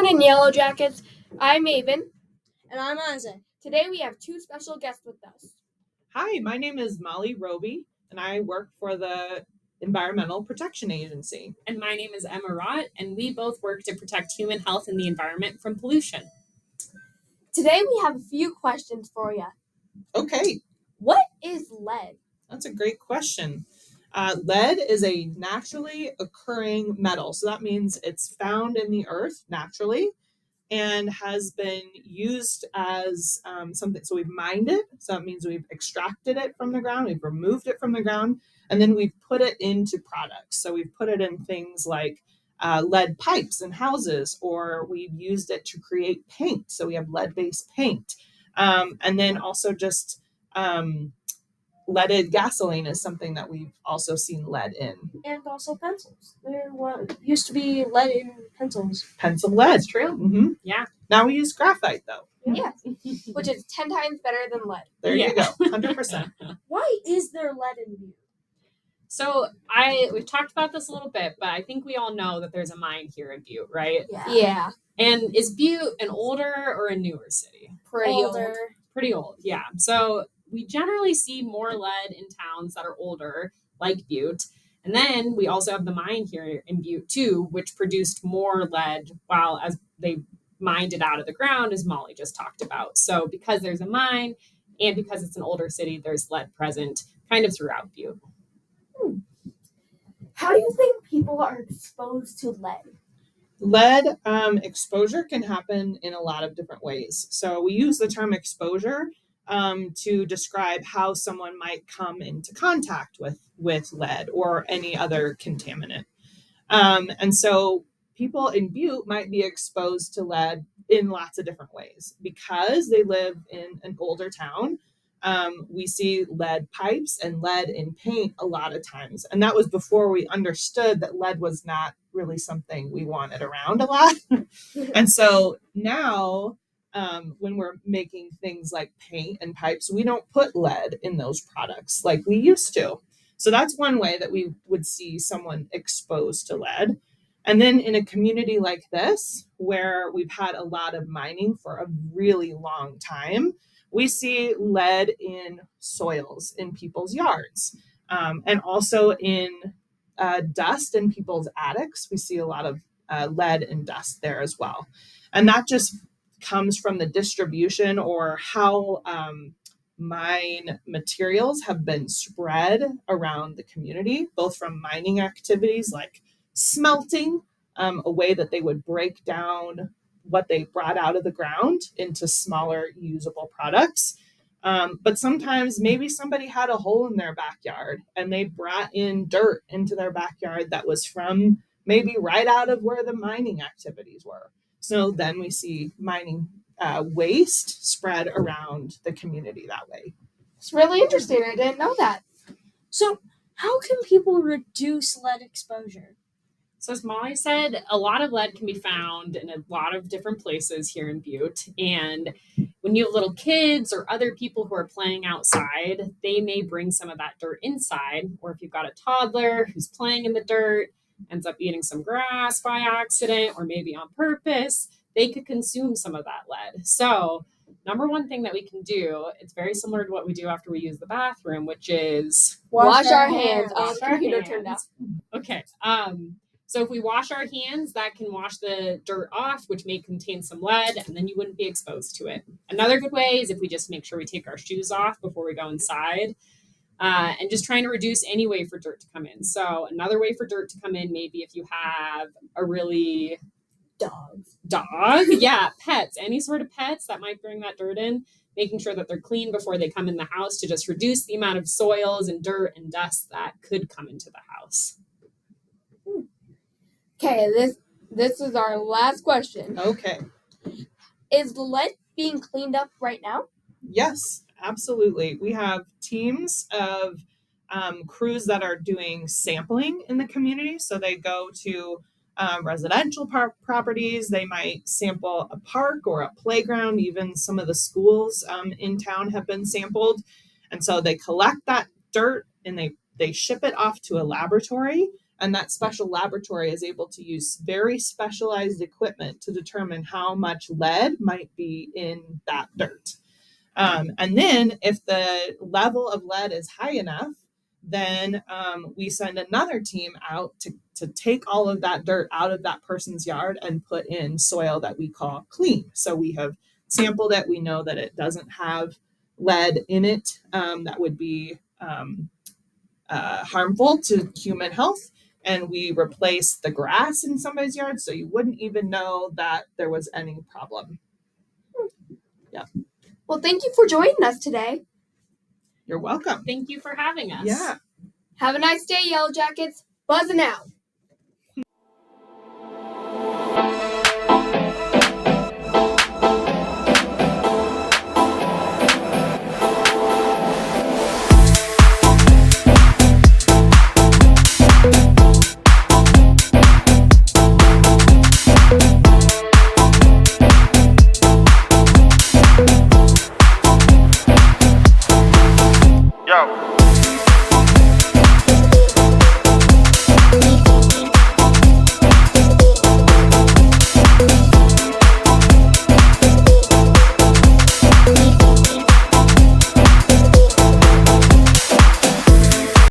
morning, Yellow Jackets. I'm Maven. And I'm Isaac. Today we have two special guests with us. Hi, my name is Molly Roby, and I work for the Environmental Protection Agency. And my name is Emma Rott, and we both work to protect human health and the environment from pollution. Today we have a few questions for you. Okay. What is lead? That's a great question. Lead is a naturally occurring metal. So that means it's found in the earth naturally and has been used as something. So we've mined it. So that means we've extracted it from the ground. We've removed it from the ground. And then we've put it into products. So we've put it in things like lead pipes in houses, or we've used it to create paint. So we have lead-based paint. And then also just leaded gasoline is something that we've also seen lead in. And also pencils. There used to be lead in pencils. Pencil lead. That's true. Mm-hmm. Yeah. Now we use graphite, though. Yeah, which is 10 times better than lead. There you go, 100%. Why is there lead in Butte? So we've talked about this a little bit, but I think we all know that there's a mine here in Butte, right? Yeah. And is Butte an older or a newer city? Pretty Older. old. Pretty old, yeah. So we generally see more lead in towns that are older, like Butte. And then we also have the mine here in Butte too, which produced more lead while as they mined it out of the ground, as Molly just talked about. So because there's a mine and because it's an older city, there's lead present kind of throughout Butte. How do you think people are exposed to lead? Lead exposure can happen in a lot of different ways. So we use the term exposure to describe how someone might come into contact with lead or any other contaminant. And so people in Butte might be exposed to lead in lots of different ways. Because they live in an older town, we see lead pipes and lead in paint a lot of times. And that was before we understood that lead was not really something we wanted around a lot. And so now, when we're making things like paint and pipes, we don't put lead in those products like we used to. So that's one way that we would see someone exposed to lead. And then in a community like this, where we've had a lot of mining for a really long time, we see lead in soils in people's yards, and also in dust in people's attics. We see a lot of lead and dust there as well. And that just comes from the distribution or how mine materials have been spread around the community, both from mining activities like smelting, a way that they would break down what they brought out of the ground into smaller usable products. But sometimes maybe somebody had a hole in their backyard and they brought in dirt into their backyard that was from maybe right out of where the mining activities were. So then we see mining waste spread around the community that way. It's really interesting. I didn't know that. So, how can people reduce lead exposure? So as Molly said, a lot of lead can be found in a lot of different places here in Butte. And when you have little kids or other people who are playing outside, they may bring some of that dirt inside. Or if you've got a toddler who's playing in the dirt, ends up eating some grass by accident or maybe on purpose, they could consume some of that lead. So number one thing that we can do, it's very similar to what we do after we use the bathroom, which is Wash our hands. Wash The our computer hands. turned out. Okay. So if we wash our hands, that can wash the dirt off, which may contain some lead, and then you wouldn't be exposed to it. Another good way is if we just make sure we take our shoes off before we go inside, and just trying to reduce any way for dirt to come in. So another way for dirt to come in, maybe if you have a really dog, yeah, pets, any sort of pets that might bring that dirt in, making sure that they're clean before they come in the house to just reduce the amount of soils and dirt and dust that could come into the house. Okay, this is our last question. Okay. Is lead being cleaned up right now? Yes, absolutely. We have teams of crews that are doing sampling in the community. So they go to residential properties. They might sample a park or a playground. Even some of the schools in town have been sampled. And so they collect that dirt and they ship it off to a laboratory. And that special laboratory is able to use very specialized equipment to determine how much lead might be in that dirt. And then if the level of lead is high enough, then we send another team out to take all of that dirt out of that person's yard and put in soil that we call clean. So we have sampled it. We know that it doesn't have lead in it that would be harmful to human health. And we replace the grass in somebody's yard so you wouldn't even know that there was any problem. Well, thank you for joining us today. You're welcome. Thank you for having us. Yeah. Have a nice day, Yellow Jackets. Buzzing out.